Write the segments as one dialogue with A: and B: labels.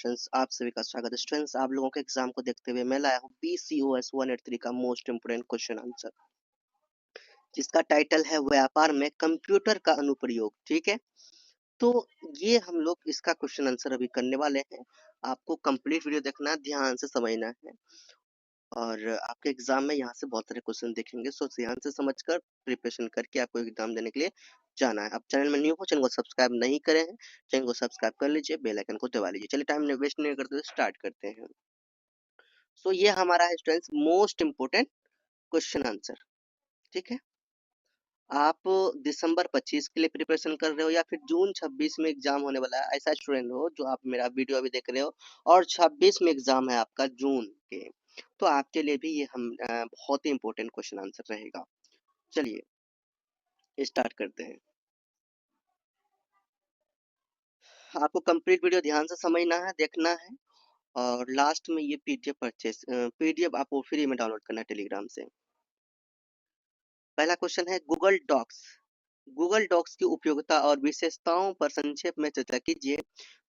A: Questions आप सभी का स्वागत है। स्टूडेंट्स, आप लोगों के एग्जाम को देखते हुए मैं लाया हूँ PCOS 183 का मोस्ट इंपोर्टेंट क्वेश्चन आंसर, जिसका टाइटल है व्यापार में कंप्यूटर का अनुप्रयोग। ठीक है, तो ये हम लोग इसका क्वेश्चन आंसर अभी करने वाले हैं। आपको कंप्लीट वीडियो देखना है, ध्यान से समझना है, और आपके एग्जाम में यहाँ से बहुत सारे क्वेश्चन देखेंगे। सो ध्यान से समझकर प्रिपरेशन करके आपको एग्जाम देने के लिए जाना है। आप चैनल में न्यू हो, चैनल को सब्सक्राइब नहीं करे हैं, चैनल को सब्सक्राइब कर लीजिए, बेल आइकन को दबा लीजिए। चलिए टाइम वेस्ट नहीं करते, स्टार्ट करते हैं। सो ये हमारा है students most important question answer. ठीक है, आप दिसंबर 25 के लिए प्रिपरेशन कर रहे हो या फिर जून 26 में एग्जाम होने वाला है, ऐसा स्टूडेंट हो जो आप मेरा वीडियो अभी देख रहे हो और 26 में एग्जाम है आपका जून के, तो आपके लिए भी ये हम बहुत ही इंपॉर्टेंट क्वेश्चन आंसर रहेगा। चलिए स्टार्ट करते हैं। आपको कंप्लीट वीडियो ध्यान से समझना है, देखना है, और लास्ट में ये पीडीएफ आपको फ्री में डाउनलोड करना है टेलीग्राम से। पहला क्वेश्चन है गूगल डॉक्स। गूगल डॉक्स की उपयोगिता और विशेषताओं पर संक्षेप में चर्चा कीजिए।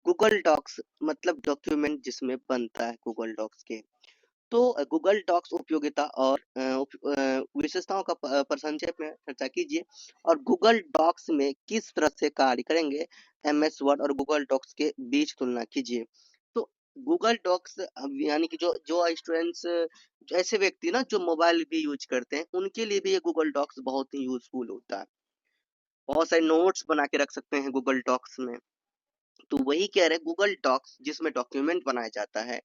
A: गूगल डॉक्स मतलब डॉक्यूमेंट जिसमें बनता है गूगल डॉक्स के। तो गूगल डॉक्स उपयोगिता और विशेषताओं का पर संक्षेप में चर्चा कीजिए, और गूगल डॉक्स में किस तरह से कार्य करेंगे, MS वर्ड और गूगल डॉक्स के बीच तुलना कीजिए। तो गूगल डॉक्स यानी कि जो जो स्टूडेंट्स, ऐसे व्यक्ति ना जो मोबाइल भी यूज करते हैं, उनके लिए भी ये गूगल डॉक्स बहुत ही यूजफुल होता है। बहुत सारे नोट्स बना के रख सकते हैं गूगल डॉक्स में। तो वही कह रहे हैं गूगल डॉक्स जिसमें डॉक्यूमेंट बनाया जाता है,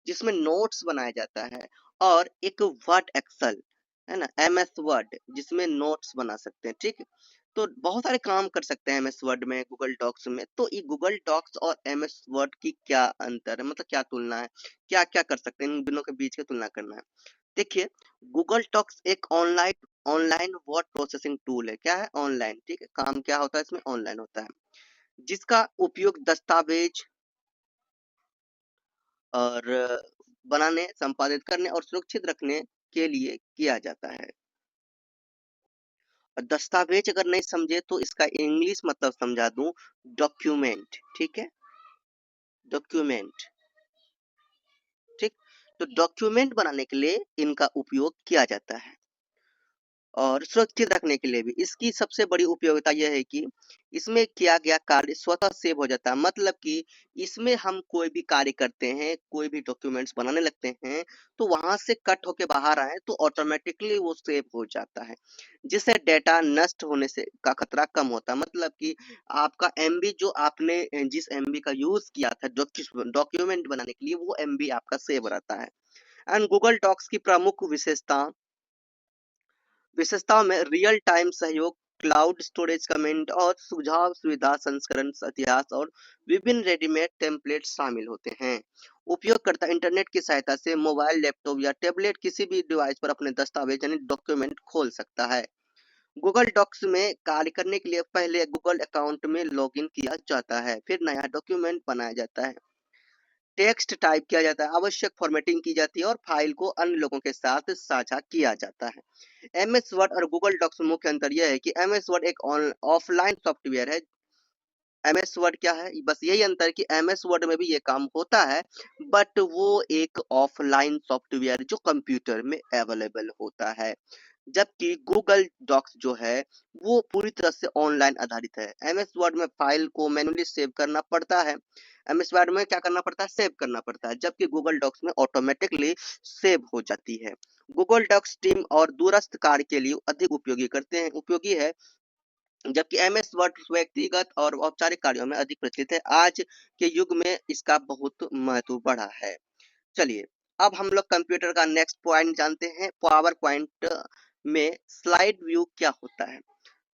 A: जिसमें नोट्स बनाया जाता है, और एक वर्ड एक्सेल है ना, MS वर्ड जिसमें नोट्स बना सकते हैं। ठीक, तो बहुत सारे काम कर सकते हैं MS वर्ड में, गूगल डॉक्स में। तो ये गूगल डॉक्स और MS वर्ड की क्या अंतर है, मतलब क्या तुलना है, क्या क्या कर सकते हैं, इन दोनों के बीच की तुलना करना है। देखिए, गूगल डॉक्स एक online online word processing tool है। क्या है? ऑनलाइन। ठीक है, काम क्या होता है इसमें? ऑनलाइन होता है, जिसका उपयोग दस्तावेज और बनाने, संपादित करने और सुरक्षित रखने के लिए किया जाता है। और दस्तावेज अगर नहीं समझे तो इसका इंग्लिश मतलब समझा दूं, डॉक्यूमेंट। ठीक है, डॉक्यूमेंट। ठीक, तो डॉक्यूमेंट बनाने के लिए इनका उपयोग किया जाता है, और सुरक्षित रखने के लिए भी। इसकी सबसे बड़ी उपयोगिता यह है कि इसमें किया गया कार्य स्वतः सेव हो जाता है। मतलब कि इसमें हम कोई भी कार्य करते हैं, कोई भी डॉक्यूमेंट्स बनाने लगते हैं, तो वहां से कट होके बाहर आए तो ऑटोमेटिकली वो सेव हो जाता है, जिससे डेटा नष्ट होने से का खतरा कम होता है। मतलब कि आपका MB जो आपने जिस MB का यूज किया था डॉक्यूमेंट बनाने के लिए, वो MB आपका सेव रहता है। एंड गूगल डॉक्स की प्रमुख विशेषताओं में रियल टाइम सहयोग, क्लाउड स्टोरेज, कमेंट और सुझाव सुविधा, संस्करण इतिहास और विभिन्न रेडीमेड टेम्पलेट शामिल होते हैं। उपयोगकर्ता इंटरनेट की सहायता से मोबाइल, लैपटॉप या टैबलेट किसी भी डिवाइस पर अपने दस्तावेज यानी डॉक्यूमेंट खोल सकता है। गूगल डॉक्स में कार्य करने के लिए पहले गूगल अकाउंट में लॉगिन किया जाता है, फिर नया डॉक्यूमेंट बनाया जाता है, टेक्स्ट टाइप किया जाता है, आवश्यक फॉर्मेटिंग की जाती है और फाइल को अन्य लोगों के साथ साझा किया जाता है। MS वर्ड और गूगल डॉक्स में मुख्य अंतर यह है कि MS वर्ड एक ऑफलाइन सॉफ्टवेयर है। MS वर्ड क्या है? बस यही अंतर है कि MS वर्ड में भी ये काम होता है, बट वो एक ऑफलाइन सॉफ्टवेयर जो कंप्यूटर में अवेलेबल होता है, जबकि गूगल डॉक्स जो है वो पूरी तरह से ऑनलाइन आधारित है। MS वर्ड में फाइल को मैन्युअली सेव करना पड़ता है, MS वर्ड में क्या करना पड़ता है? सेव करना पड़ता है, जबकि गूगल डॉक्स में ऑटोमेटिकली सेव हो जाती है। गूगल डॉक्स टीम और दूरस्थ कार्य के लिए अधिक उपयोगी है, जबकि MS वर्ड व्यक्तिगत और औपचारिक कार्यों में अधिक प्रचलित है। आज के युग में इसका बहुत महत्व बढ़ा है। चलिए, अब हम लोग कंप्यूटर का नेक्स्ट पॉइंट जानते हैं। पावर पॉइंट में स्लाइड व्यू क्या होता है?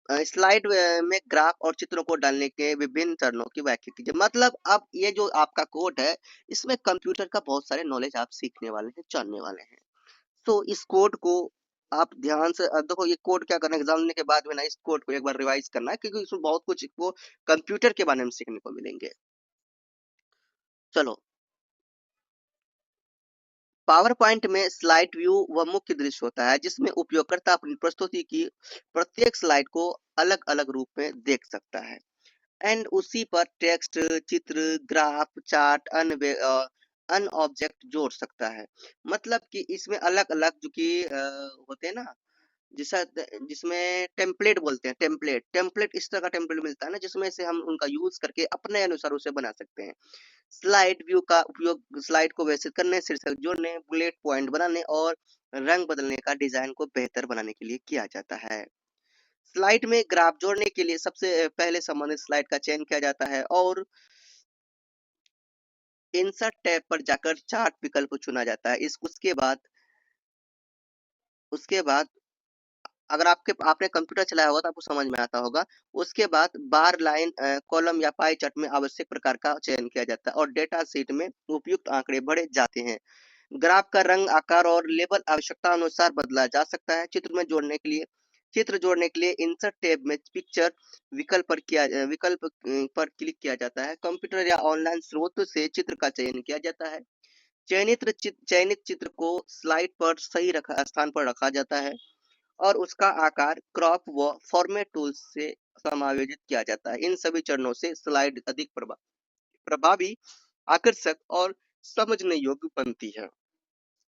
A: स्लाइड में ग्राफ और चित्रों को डालने के विभिन्न चरणों की व्याख्या कीजिए। मतलब अब ये जो आपका कोड है, इसमें कंप्यूटर का बहुत सारे नॉलेज आप सीखने वाले हैं, जानने वाले हैं। तो इस कोड को आप ध्यान से देखो, ये कोड क्या करना है, एग्जाम देने के बाद में ना इस कोड को एक बार रिवाइज करना है, क्योंकि इसमें बहुत कुछ वो कंप्यूटर के बारे में सीखने को मिलेंगे। चलो, पावर पॉइंट में स्लाइड व्यू वह मुख्य दृश्य होता है जिसमें उपयोगकर्ता अपनी प्रस्तुति की प्रत्येक स्लाइड को अलग अलग रूप में देख सकता है। एंड उसी पर टेक्स्ट, चित्र, ग्राफ, चार्ट, अन ऑब्जेक्ट जोड़ सकता है। मतलब कि इसमें अलग अलग जो कि होते हैं ना, जिसा जिसमें टेम्पलेट बोलते हैं, टेम्पलेट टेम्पलेट इस तरह का टेम्पलेट मिलता है ना, जिसमें से हम उनका यूज करके अपने अनुसार उसे बना सकते हैं। स्लाइड व्यू का उपयोग स्लाइड को व्यवस्थित करने, शीर्षक जोड़ने, बुलेट पॉइंट बनाने और रंग बदलने का डिजाइन को बेहतर बनाने के लिए किया जाता है। स्लाइड में ग्राफ जोड़ने के लिए सबसे पहले संबंधित स्लाइड का चयन किया जाता है और इंसर्ट टैब पर जाकर चार्ट विकल्प चुना जाता है। उसके बाद अगर आपने कंप्यूटर चलाया होगा तो आपको समझ में आता होगा। उसके बाद बार, लाइन, कॉलम या पाई चार्ट में आवश्यक प्रकार का चयन किया जाता है और डेटा शीट में उपयुक्त आंकड़े भरे जाते हैं। ग्राफ का रंग, आकार और लेबल आवश्यकता अनुसार बदला जा सकता है। चित्र जोड़ने के लिए इंसर्ट टैब में पिक्चर विकल्प पर क्लिक किया जाता है। कंप्यूटर या ऑनलाइन स्रोत से चित्र का चयन किया जाता है। चयनित चित्र को स्लाइड पर सही स्थान पर रखा जाता है और उसका आकार, क्रॉप व फॉर्मेट टूल्स से समायोजित किया जाता है। इन सभी चरणों से स्लाइड अधिक प्रभावी, आकर्षक और समझने योग्य बनती है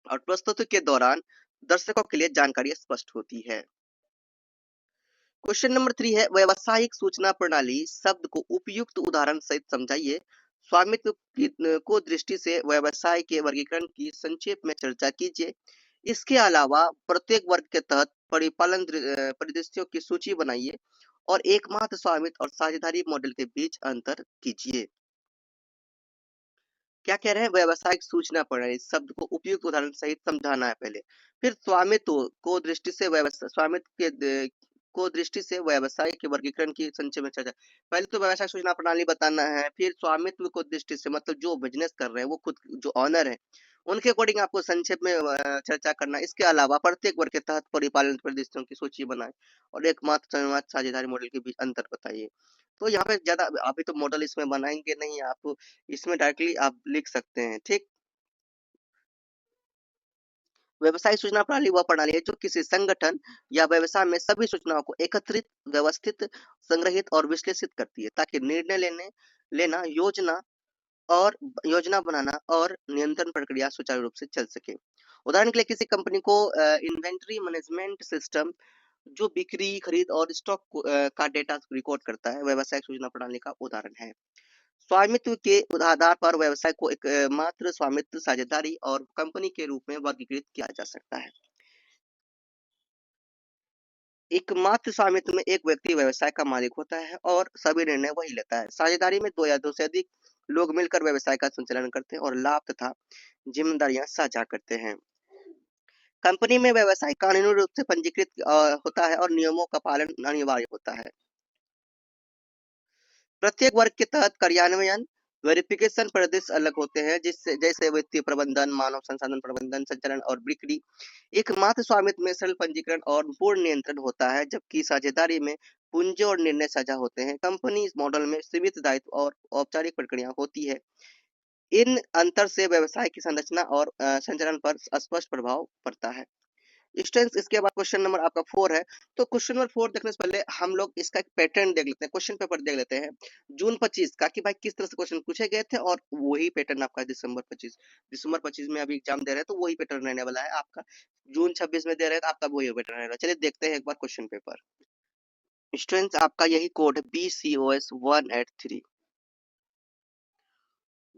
A: और प्रस्तुति के दौरान दर्शकों के लिए जानकारी स्पष्ट होती है। क्वेश्चन नंबर 3 है, व्यावसायिक सूचना प्रणाली शब्द को उपयुक्त उदाहरण सहित समझाइए। स्वामित्व को दृष्टि से व्यवसाय के वर्गीकरण की संक्षेप में चर्चा कीजिए। इसके अलावा प्रत्येक वर्ग के तहत परिपालन परिदृश्यों की सूची बनाइए और एकमात्र स्वामित्व और साझेदारी मॉडल के बीच अंतर कीजिए। क्या कह रहे हैं, व्यावसायिक सूचना प्रणाली शब्द को उपयुक्त उदाहरण सहित समझाना है पहले। फिर स्वामित्व को दृष्टि से व्यवसाय के वर्गीकरण की संक्षेप में चर्चा। पहले तो व्यवसाय सूचना प्रणाली बताना है, फिर स्वामित्व को दृष्टि से मतलब जो बिजनेस कर रहे हैं वो खुद जो ऑनर है उनके अकॉर्डिंग आपको संक्षेप में चर्चा करना। इसके अलावा प्रत्येक वर्ग के तहत परिपालन परिदृश्यों की सूची बनाए और एकमात्र साझेदारी मॉडल के बीच अंतर बताइए। तो यहाँ पे ज्यादा अभी तो मॉडल इसमें बनाएंगे नहीं, आप इसमें डायरेक्टली आप लिख सकते हैं। ठीक, व्यवसाय सूचना प्रणाली वह प्रणाली है जो किसी संगठन या व्यवसाय में सभी सूचनाओं को एकत्रित, व्यवस्थित, संग्रहित और विश्लेषित करती है ताकि निर्णय लेना, योजना बनाना और नियंत्रण प्रक्रिया सुचारू रूप से चल सके। उदाहरण के लिए किसी कंपनी को इन्वेंट्री मैनेजमेंट सिस्टम जो बिक्री, खरीद और स्टॉक का डेटा रिकॉर्ड करता है, व्यवसायिक सूचना प्रणाली का उदाहरण है। स्वामित्व के आधार पर व्यवसाय को एक मात्र स्वामित्व, साझेदारी और कंपनी के रूप में वर्गीकृत किया जा सकता है। एकमात्र स्वामित्व में एक व्यक्ति व्यवसाय का मालिक होता है और सभी निर्णय वही लेता है। साझेदारी में दो या दो से अधिक लोग मिलकर व्यवसाय का संचालन करते हैं और लाभ तथा जिम्मेदारियां साझा करते हैं। कंपनी में व्यवसाय कानूनी रूप से पंजीकृत होता है और नियमों का पालन अनिवार्य होता है। प्रत्येक वर्ग के तहत कार्यान्वयन, वेरिफिकेशन परिदृश्य अलग होते हैं, जिससे जैसे वित्तीय प्रबंधन, मानव संसाधन प्रबंधन, संचालन और बिक्री। एकमात्र स्वामित्व में सरल पंजीकरण और पूर्ण नियंत्रण होता है, जबकि साझेदारी में पूंजी और निर्णय साझा होते हैं। कंपनी मॉडल में सीमित दायित्व और औपचारिक प्रक्रिया होती है। इन अंतर से व्यवसाय की संरचना और संचालन पर स्पष्ट प्रभाव पड़ता है। स्टूडेंट्स, इसके बाद क्वेश्चन नंबर आपका 4 है। तो क्वेश्चन नंबर 4 देखने से पहले हम लोग इसका एक पैटर्न देख लेते हैं, क्वेश्चन पेपर देख लेते हैं जून 25 का, कि भाई किस तरह से क्वेश्चन पूछे गए थे और वही पैटर्न आपका दिसंबर 25 में अभी एग्जाम दे रहे हैं तो वही पैटर्न रहने वाला है आपका। जून 26 में दे रहे हैं तो आपका वही पैटर्न रहेगा। चलिए देखते हैं एक बार क्वेश्चन पेपर। स्टूडेंट्स, आपका यही कोड है BCOS183।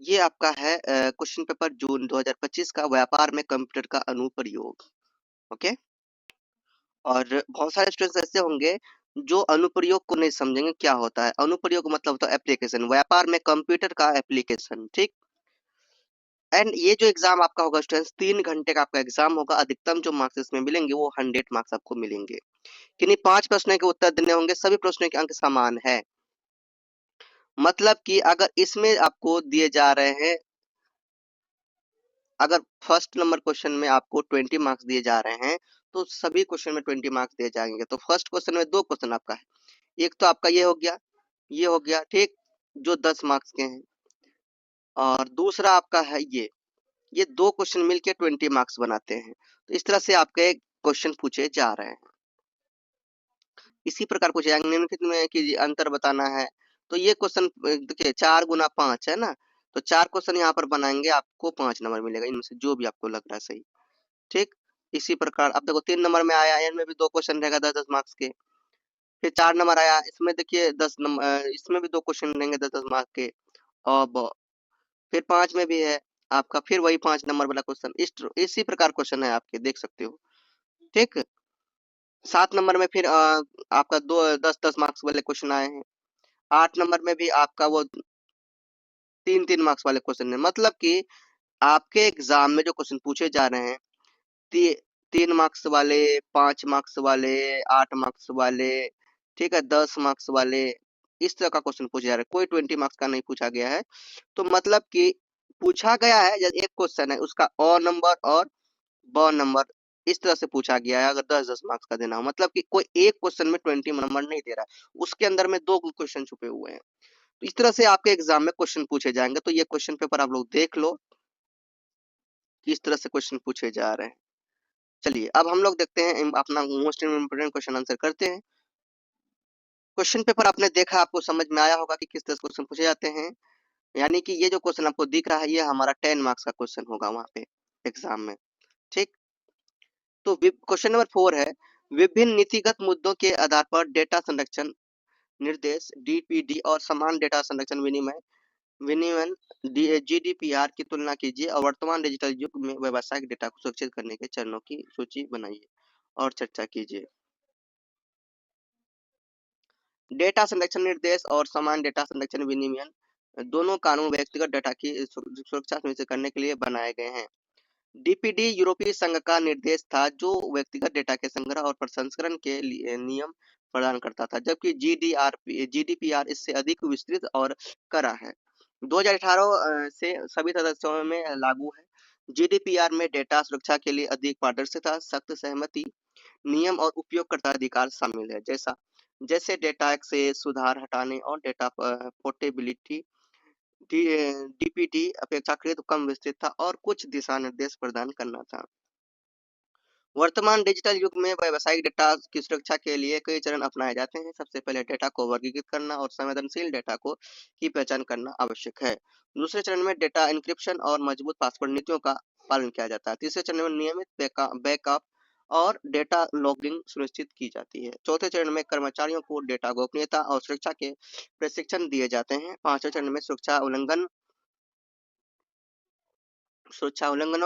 A: ये आपका है क्वेश्चन पेपर जून 2025 का, व्यापार में कंप्यूटर का अनुप्रयोग। ओके, और बहुत सारे स्टूडेंट्स ऐसे होंगे जो अनुप्रयोग को नहीं समझेंगे क्या होता है। अनुप्रयोग मतलब होता है एप्लीकेशन, व्यापार में कंप्यूटर का एप्लीकेशन। ठीक, एंड ये जो एग्जाम आपका होगा स्टूडेंट्स, 3 घंटे का आपका एग्जाम होगा। अधिकतम जो मार्क्स इसमें मिलेंगे वो 100 मार्क्स आपको मिलेंगे। किन्हीं 5 प्रश्नों के उत्तर देने होंगे, सभी प्रश्नों के अंक समान है। मतलब कि अगर इसमें आपको दिए जा रहे हैं, अगर फर्स्ट नंबर क्वेश्चन में आपको 20 मार्क्स दिए जा रहे हैं तो सभी क्वेश्चन में 20 मार्क्स दिए जाएंगे। तो फर्स्ट क्वेश्चन में 2 क्वेश्चन आपका है, एक तो आपका ये हो गया ठीक, जो 10 मार्क्स के हैं, और दूसरा आपका है ये 2 क्वेश्चन मिलके 20 मार्क्स बनाते हैं। तो इस तरह से आपके क्वेश्चन पूछे जा रहे हैं। इसी प्रकार कुछ निम्नलिखित में कि अंतर बताना है, तो ये क्वेश्चन देखिए 4 गुना 5 है ना, तो 4 क्वेश्चन यहाँ पर बनाएंगे, आपको 5 नंबर मिलेगा, इनमें से जो भी आपको लग रहा है सही। ठीक, इसी प्रकार अब देखो 3 नंबर में आया, इनमें भी 2 क्वेश्चन रहेगा 10-10 मार्क्स के। फिर 4 नंबर आया, इसमें देखिए 10 नंबर, इसमें भी 2 क्वेश्चन रहेंगे 10-10 मार्क्स के। अब फिर 5 में भी है आपका, फिर वही 5 नंबर वाला क्वेश्चन, इसी प्रकार क्वेश्चन है आपके, देख सकते हो। ठीक, 7 नंबर में फिर आपका 2 10-10 मार्क्स वाले क्वेश्चन आए हैं। 8 नंबर में भी आपका वो 3-3 मार्क्स वाले क्वेश्चन है, मतलब कि आपके एग्जाम में जो क्वेश्चन पूछे जा रहे हैं, ती, 3 मार्क्स वाले, 5 मार्क्स वाले, 8 मार्क्स वाले, ठीक है, 10 मार्क्स वाले, इस तरह का क्वेश्चन पूछा जा रहा है, कोई 20 मार्क्स का नहीं पूछा गया है। तो मतलब कि पूछा गया है, जब एक क्वेश्चन है उसका अ नंबर और ब नंबर इस तरह से पूछा गया है, अगर 10-10 मार्क्स का देना हो, मतलब कि कोई एक क्वेश्चन में 20 नंबर नहीं दे रहा है, उसके अंदर में 2 क्वेश्चन छुपे हुए हैं। तो इस तरह से आपके एग्जाम में क्वेश्चन पूछे जाएंगे, तो ये क्वेश्चन पेपर आप लोग देख लो, किस तरह से क्वेश्चन पूछे जा रहे हैं। चलिए अब हम लोग देखते हैं, अपना मोस्ट इम्पोर्टेंट क्वेश्चन आंसर करते हैं। क्वेश्चन पेपर आपने देखा, आपको समझ में आया होगा कि किस तरह से क्वेश्चन पूछे जाते हैं। यानी कि ये जो क्वेश्चन आपको दिख रहा है, ये हमारा 10 मार्क्स का क्वेश्चन होगा वहां पे एग्जाम में। ठीक, तो क्वेश्चन नंबर 4 है, विभिन्न नीतिगत मुद्दों के आधार पर डेटा संरक्षण निर्देश डीपीडी और समान डेटा संरक्षण विनिमय विनियमन जीडीपीआर की तुलना कीजिए और वर्तमान डिजिटल युग में व्यावसायिक डेटा को सुरक्षित करने के चरणों की सूची बनाइए और चर्चा कीजिए। डेटा संरक्षण निर्देश और समान डेटा संरक्षण विनियमन दोनों कानून व्यक्तिगत डेटा की सुरक्षा सुनिश्चित करने के लिए बनाए गए हैं। डीपीडी यूरोपीय संघ का निर्देश था जो व्यक्तिगत डेटा के संग्रह और प्रसंस्करण के लिए नियम प्रदान करता था, जबकि जीडीपीआर इससे अधिक विस्तृत और कड़ा है। 2018 से सभी सदस्यों में लागू है। जीडीपीआर में डेटा सुरक्षा के लिए अधिक पारदर्शिता, सख्त सहमति, नियम और उपयोगकर्ता अधिकार शामिल है, जैसे डेटा एक्सेस, सुधार हटाने और डेटा पोर्टेबिलिटी। डीपीडी अपेक्षाकृत कम विस्तृत था और कुछ दिशा निर्देश प्रदान करना था। वर्तमान डिजिटल युग में व्यावसायिक डेटा की सुरक्षा के लिए कई चरण अपनाए जाते हैं। सबसे पहले डेटा को वर्गीकृत करना और संवेदनशील डेटा को की पहचान करना आवश्यक है। दूसरे चरण में डेटा एन्क्रिप्शन और मजबूत पासवर्ड नीतियों का पालन किया जाता है। तीसरे चरण में नियमित बैकअप और डेटा लॉगिंग सुनिश्चित की जाती है। चौथे चरण में कर्मचारियों को डेटा गोपनीयता और सुरक्षा के प्रशिक्षण दिए जाते हैं। पांचवें चरण में सुरक्षा उल्लंघनों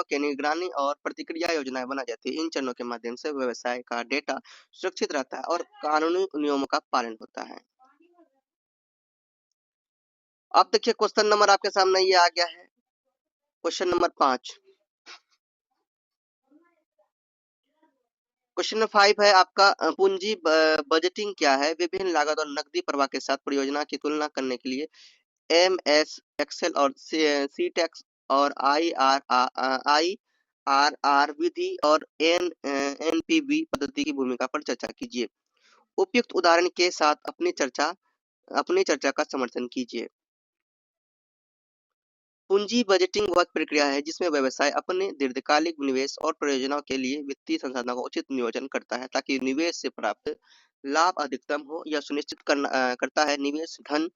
A: की निगरानी और प्रतिक्रिया योजनाएं बनाई जाती है। इन चरणों के माध्यम से व्यवसाय का डेटा सुरक्षित रहता है और कानूनी नियमों का पालन होता है। अब देखिए क्वेश्चन नंबर आपके सामने ये आ गया है, क्वेश्चन नंबर 5। क्वेश्चन नंबर 5 है आपका, पूंजी बजटिंग क्या है? विभिन्न लागत और नकदी प्रवाह के साथ परियोजना की तुलना करने के लिए एमएस एक्सेल और सी टैक्स और आईआरआर विधि और एनपीवी पद्धति की भूमिका पर चर्चा कीजिए। उपयुक्त उदाहरण के साथ अपनी चर्चा का समर्थन कीजिए। पूंजी बजटिंग वह प्रक्रिया है जिसमें व्यवसाय अपने दीर्घकालिक निवेश और परियोजनाओं के लिए वित्तीय संसाधनों का उचित नियोजन करता है ताकि निवेश से प्राप्त लाभ अधिकतम हो। यह सुनिश्चित करता है निवेश धन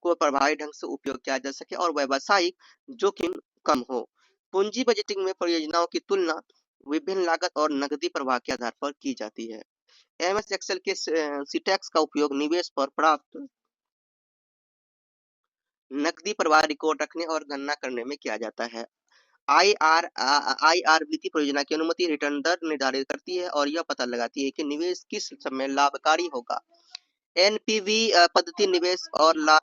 A: को प्रभावी ढंग से उपयोग किया जा सके और व्यावसायिक जोखिम कम हो। पूंजी बजटिंग में परियोजनाओं की तुलना विभिन्न लागत और नकदी प्रवाह के आधार पर की जाती है। एमएस एक्सेल के सीटैक्स का उपयोग निवेश पर प्राप्त नकदी प्रवाह रिकॉर्ड रखने और गणना करने में किया जाता है। आईआरबीटी परियोजना की अनुमति रिटर्न दर निर्धारित करती है और यह पता लगाती है कि निवेश किस समय लाभकारी होगा। एनपीवी पद्धति निवेश और लाभ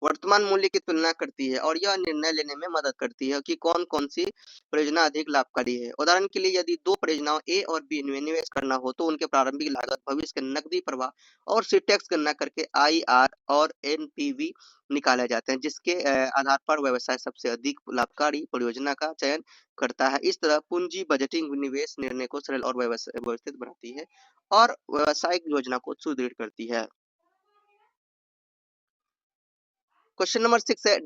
A: वर्तमान मूल्य की तुलना करती है और यह निर्णय लेने में मदद करती है कि कौन कौन सी परियोजना अधिक लाभकारी है। उदाहरण के लिए यदि दो परियोजनाओं ए और बी में निवेश करना हो तो उनके प्रारंभिक लागत, भविष्य के नकदी प्रवाह और सीटैक्स गणना करके आईआर और एनपीवी निकाले जाते हैं, जिसके आधार पर व्यवसाय सबसे अधिक लाभकारी परियोजना का चयन करता है। इस तरह पूंजी बजटिंग निवेश निर्णय को सरल और व्यवस्थित बनाती है और व्यवसायिक योजना को सुदृढ़ करती है। क्वेश्चन नंबर 6 है,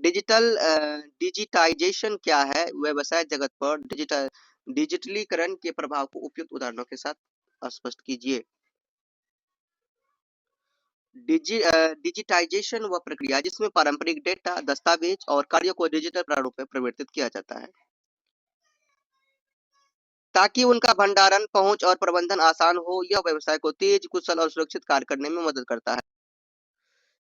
A: डिजिटाइजेशन क्या है? व्यवसाय जगत पर डिजिटलीकरण के प्रभाव को उपयुक्त उदाहरणों के साथ स्पष्ट कीजिए। डिजिटाइजेशन वह प्रक्रिया जिसमें पारंपरिक डेटा, दस्तावेज और कार्यों को डिजिटल प्रारूप में परिवर्तित किया जाता है ताकि उनका भंडारण, पहुंच और प्रबंधन आसान हो। यह व्यवसाय को तेज, कुशल और सुरक्षित कार्य करने में मदद करता है।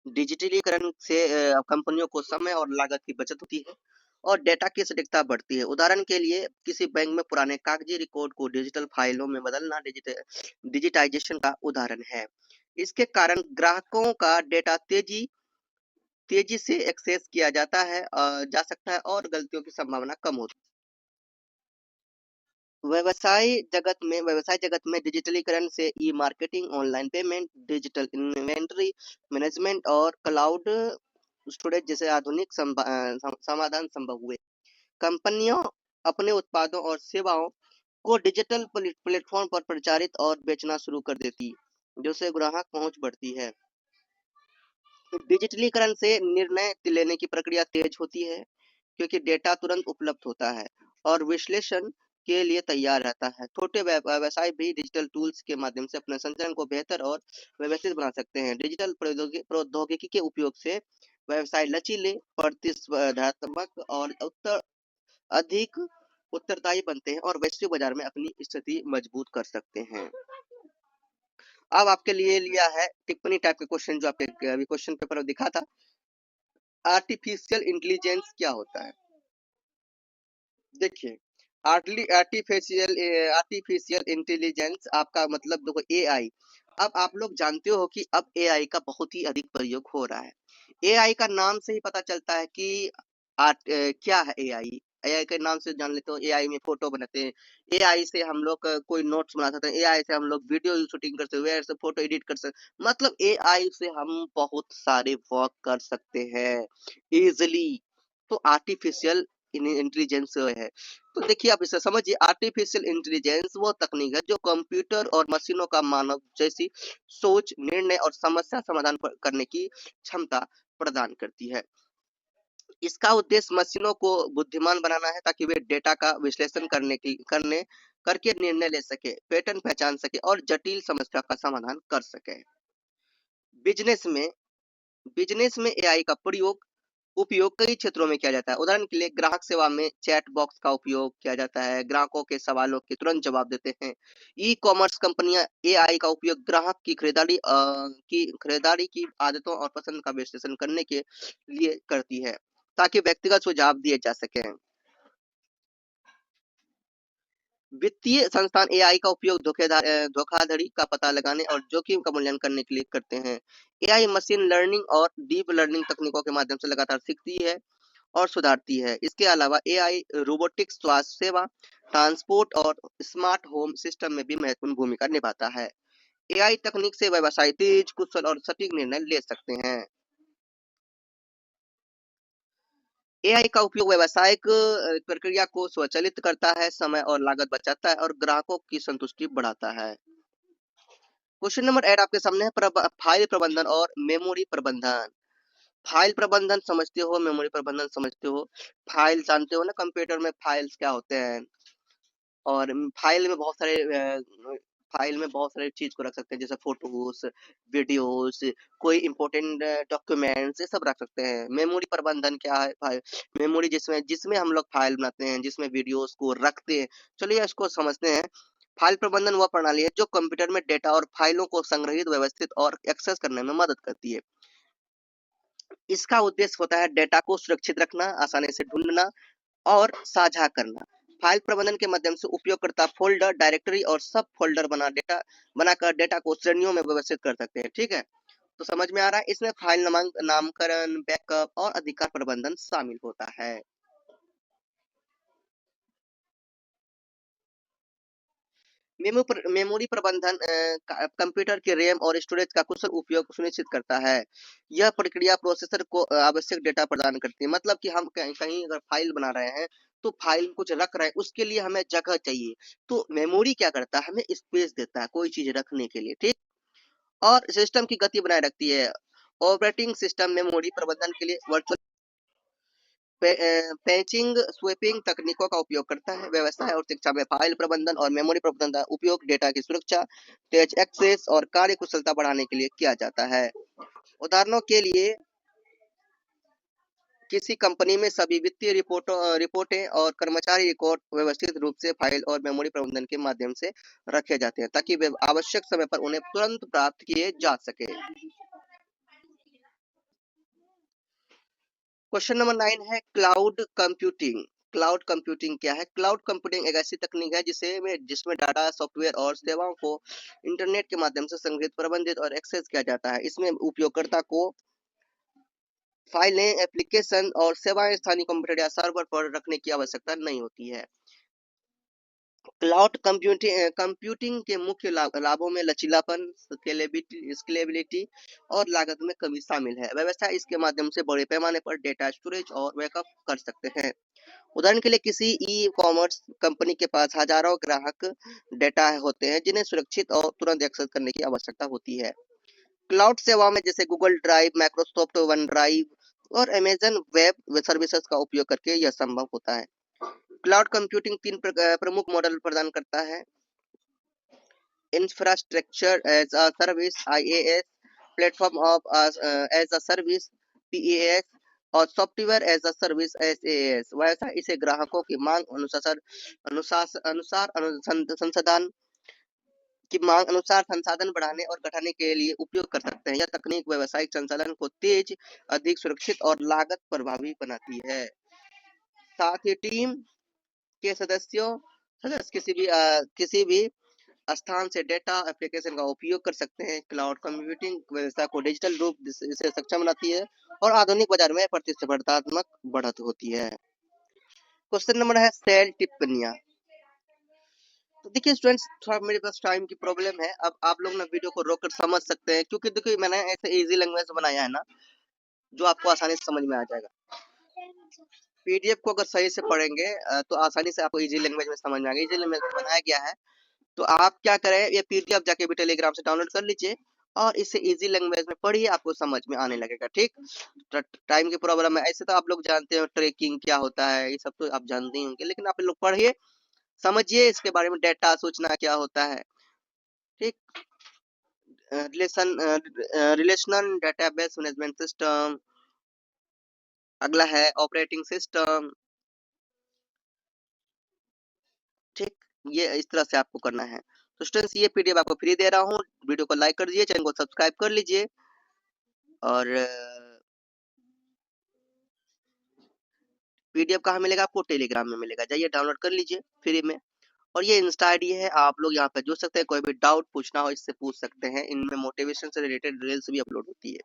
A: डिजिटलीकरण से कंपनियों को समय और लागत की बचत होती है और डेटा की सटीकता बढ़ती है। उदाहरण के लिए किसी बैंक में पुराने कागजी रिकॉर्ड को डिजिटल फाइलों में बदलना डिजिटाइजेशन का उदाहरण है। इसके कारण ग्राहकों का डेटा तेजी से एक्सेस किया जा सकता है और गलतियों की संभावना कम होती है। व्यवसाय जगत में डिजिटलीकरण से e marketing, online payment, digital inventory management और क्लाउड स्टोरेज जैसे आधुनिक समाधान संभव हुए। कंपनियों अपने उत्पादों और सेवाओं को डिजिटल प्लेटफॉर्म पर प्रचारित और बेचना शुरू कर देती, जिससे ग्राहक पहुंच बढ़ती है। डिजिटलीकरण से निर्णय लेने की प्रक्रिया तेज होती है क्योंकि डेटा तुरंत उपलब्ध होता है और विश्लेषण के लिए तैयार रहता है। छोटे व्यवसाय भी डिजिटल टूल्स के माध्यम से अपने संचालन को बेहतर और व्यवस्थित बना सकते हैं। डिजिटल प्रौद्योगिकी के उपयोग से व्यवसाय लचीले, प्रतिस्पर्धात्मक और अधिक उत्तरदायी बनते हैं और वैश्विक बाजार में अपनी स्थिति मजबूत कर सकते हैं। अब आपके लिए लिया है टिप्पणी टाइप के क्वेश्चन जो आपके अभी क्वेश्चन पेपर में दिखा था। आर्टिफिशियल इंटेलिजेंस क्या होता है? देखिए, आर्टिफिशियल इंटेलिजेंस आपका मतलब देखो एआई। अब आप लोग जानते हो कि अब एआई का बहुत ही अधिक प्रयोग हो रहा है। एआई का नाम से ही पता चलता है कि क्या है एआई। एआई के नाम से जान लेते हो, एआई में फोटो बनाते हैं, एआई से हम लोग कोई नोट्स बना सकते हैं, एआई से हम लोग वीडियो शूटिंग कर सकते हैं, एआई से फोटो एडिट कर सकते हैं। मतलब एआई से हम बहुत सारे वर्क कर सकते हैं इजिली। तो आर्टिफिशियल इंटेलिजेंस है। तो देखिए आप इसे समझिए, आर्टिफिशियल इंटेलिजेंस वो तकनीक है जो कंप्यूटर और मशीनों का मानव जैसी सोच, निर्णय और समस्या समाधान करने की क्षमता प्रदान करती है। इसका उद्देश्य मशीनों को बुद्धिमान बनाना है ताकि वे डेटा का विश्लेषण करके निर्णय ले सके, पैटर्न पहचान सके और जटिल समस्या का समाधान कर सके। बिजनेस में बिजनेस में एआई का उपयोग कई क्षेत्रों में किया जाता है। उदाहरण के लिए ग्राहक सेवा में चैट बॉक्स का उपयोग किया जाता है, ग्राहकों के सवालों के तुरंत जवाब देते हैं। ई कॉमर्स कंपनियां एआई का उपयोग ग्राहक की खरीदारी की आदतों और पसंद का विश्लेषण करने के लिए करती है ताकि व्यक्तिगत सुझाव दिए जा सके। वित्तीय संस्थान एआई का उपयोग धोखाधड़ी का पता लगाने और जोखिम का मूल्यांकन करने के लिए करते हैं। एआई मशीन लर्निंग और डीप लर्निंग तकनीकों के माध्यम से लगातार सीखती है और सुधारती है। इसके अलावा एआई रोबोटिक्स, स्वास्थ्य सेवा, ट्रांसपोर्ट और स्मार्ट होम सिस्टम में भी महत्वपूर्ण भूमिका निभाता है। एआई तकनीक से व्यवसाय तेज, कुशल और सटीक निर्णय ले सकते हैं। एआई का उपयोग व्यावसायिक प्रक्रिया को स्वचालित करता है, समय और लागत बचाता है और ग्राहकों की संतुष्टि बढ़ाता है। क्वेश्चन नंबर 8 आपके सामने है, फाइल प्रबंधन और मेमोरी प्रबंधन। फाइल प्रबंधन समझते हो, मेमोरी प्रबंधन समझते हो। फाइल जानते हो ना, कंप्यूटर में फाइल्स क्या होते हैं। और फाइल में बहुत सारे चीज को रख सकते हैं, जैसे फोटोज, वीडियोस, कोई इंपॉर्टेंट डॉक्यूमेंट्स, ये सब रख सकते हैं। मेमोरी प्रबंधन क्या है? मेमोरी जिसमें जिसमें हम लोग फाइल बनाते हैं, जिसमें वीडियोस को रखते हैं। चलिए इसको समझते हैं। फाइल प्रबंधन वह प्रणाली है जो कंप्यूटर में डेटा और फाइलों को संग्रहित, व्यवस्थित और एक्सेस करने में मदद करती है। इसका उद्देश्य होता है डेटा को सुरक्षित रखना, आसानी से ढूंढना और साझा करना। फाइल प्रबंधन के माध्यम से उपयोगकर्ता फोल्डर, डायरेक्टरी और सब फोल्डर बनाकर डेटा को श्रेणियों में व्यवस्थित कर सकते हैं। ठीक है, तो समझ में आ रहा है। इसमें फाइल नामकरण, बैकअप और अधिकार प्रबंधन शामिल होता है। मेमोरी प्रबंधन कंप्यूटर के रैम और स्टोरेज का कुशल उपयोग सुनिश्चित करता है। यह प्रक्रिया प्रोसेसर को आवश्यक डेटा प्रदान करती है। मतलब कि हम कहीं अगर फाइल बना रहे हैं तो फाइल कुछ रख रहे हैं, उसके लिए हमें जगह चाहिए। तो मेमोरी क्या करता है, हमें स्पेस देता है कोई चीज रखने के लिए। ठीक, और सिस्टम की गति बनाए रखती है। ऑपरेटिंग सिस्टम मेमोरी प्रबंधन के लिए पैचिंग स्वेपिंग तकनीकों का उपयोग करता है। व्यवसाय और शिक्षा में फाइल प्रबंधन और मेमोरी प्रबंधन का उपयोग डेटा की सुरक्षा, तेज एक्सेस और कार्य कुशलता बढ़ाने के लिए किया जाता है। उदाहरणों के लिए किसी कंपनी में सभी वित्तीय रिपोर्टें और कर्मचारी रिकॉर्ड व्यवस्थित रूप से फाइल और मेमोरी प्रबंधन के माध्यम से रखे जाते हैं ताकि वे आवश्यक समय पर उन्हें तुरंत प्राप्त किए जा सके। क्वेश्चन नंबर 9 है क्लाउड कंप्यूटिंग। क्लाउड कंप्यूटिंग क्या है? क्लाउड कंप्यूटिंग एक ऐसी तकनीक है जिसमें डाटा, सॉफ्टवेयर और सेवाओं को इंटरनेट के माध्यम से संग्रहित, प्रबंधित और एक्सेस किया जाता है। इसमें उपयोगकर्ता को फाइलें, एप्लीकेशन और सेवाएं स्थानीय कंप्यूटर या सर्वर पर रखने की आवश्यकता नहीं होती है। क्लाउड कंप्यूटिंग के मुख्य लाभों में लचीलापन, स्केलेबिलिटी और लागत में कमी शामिल है। व्यवसाय इसके माध्यम से बड़े पैमाने पर डेटा स्टोरेज और बैकअप कर सकते हैं। उदाहरण के लिए किसी ई कॉमर्स कंपनी के पास हजारों ग्राहक डेटा होते हैं जिन्हें सुरक्षित और तुरंत एक्सेस करने की आवश्यकता होती है। क्लाउड सेवाओं में जैसे Google drive, Microsoft one drive और अमेजन वेब सर्विसेज का उपयोग करके यह संभव होता है। क्लाउड कंप्यूटिंग 3 प्रमुख मॉडल प्रदान करता है: infrastructure as a service (IaaS), platform of as a service (PaaS) और software as a service (SaaS। वैसा इसे ग्राहकों की मांग अनुसार संसाधन बढ़ाने और घटाने के लिए उपयोग कर सकते हैं। यह तकनीक व्यावसायिक संचालन को तेज, अधिक सुरक्षित और लागत प्रभावी बनाती है। साथ ही टीम के सदस्य किसी भी स्थान से डेटा एप्लीकेशन का उपयोग कर सकते हैं। क्लाउड कंप्यूटिंग व्यवस्था को डिजिटल रूप से सक्षम बनाती है और आधुनिक बाजार में प्रतिस्पर्धात्मक बढ़त होती है। क्वेश्चन नंबर है सेल टिप्पणियां। तो देखिए स्टूडेंट्स, थोड़ा मेरे पास टाइम की प्रॉब्लम है। अब आप लोग ना वीडियो को रोककर समझ सकते हैं, क्योंकि देखिए मैंने ऐसे इजी लैंग्वेज बनाया है ना जो आपको आसानी से समझ में आ जाएगा। पीडीएफ को अगर सही से पढ़ेंगे तो आसानी से आपको इजी लैंग्वेज में समझ में आएगा। इजी लैंग्वेज में बनाया गया है, तो आप क्या करें, ये पीडीएफ जाके भी टेलीग्राम से डाउनलोड कर लीजिए और इसे इजी लैंग्वेज में पढ़िए, आपको समझ में आने लगेगा। ठीक, टाइम की प्रॉब्लम है, ऐसे तो आप लोग जानते हो ट्रैकिंग क्या होता है, ये सब तो आप जानते ही होंगे, लेकिन आप लोग पढ़िए, समझिए इसके बारे में, डेटा सूचना क्या होता है। ठीक, रिलेशनल डेटाबेस मैनेजमेंट सिस्टम, अगला है ऑपरेटिंग सिस्टम। ठीक, ये इस तरह से आपको करना है। तो स्टूडेंट्स, ये पीडीएफ आपको फ्री दे रहा हूँ, वीडियो को लाइक कर दीजिए, चैनल को सब्सक्राइब कर लीजिए और पीडीएफ कहाँ मिलेगा आपको? टेलीग्राम में मिलेगा, जाइए डाउनलोड कर लीजिए फ्री में। और ये इंस्टा आईडी है, आप लोग यहाँ पे जुड़ सकते हैं, कोई भी डाउट पूछना हो इससे पूछ सकते हैं। इनमें मोटिवेशन से रिलेटेड रील्स भी अपलोड होती है।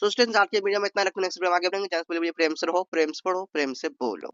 A: सो स्टूडेंट्स, आज के वीडियो में इतना रखते हैं, नेक्स्ट वीडियो में आगे बढ़ेंगे। प्रेम से रहो, प्रेम से पढ़ो, प्रेम से बोलो।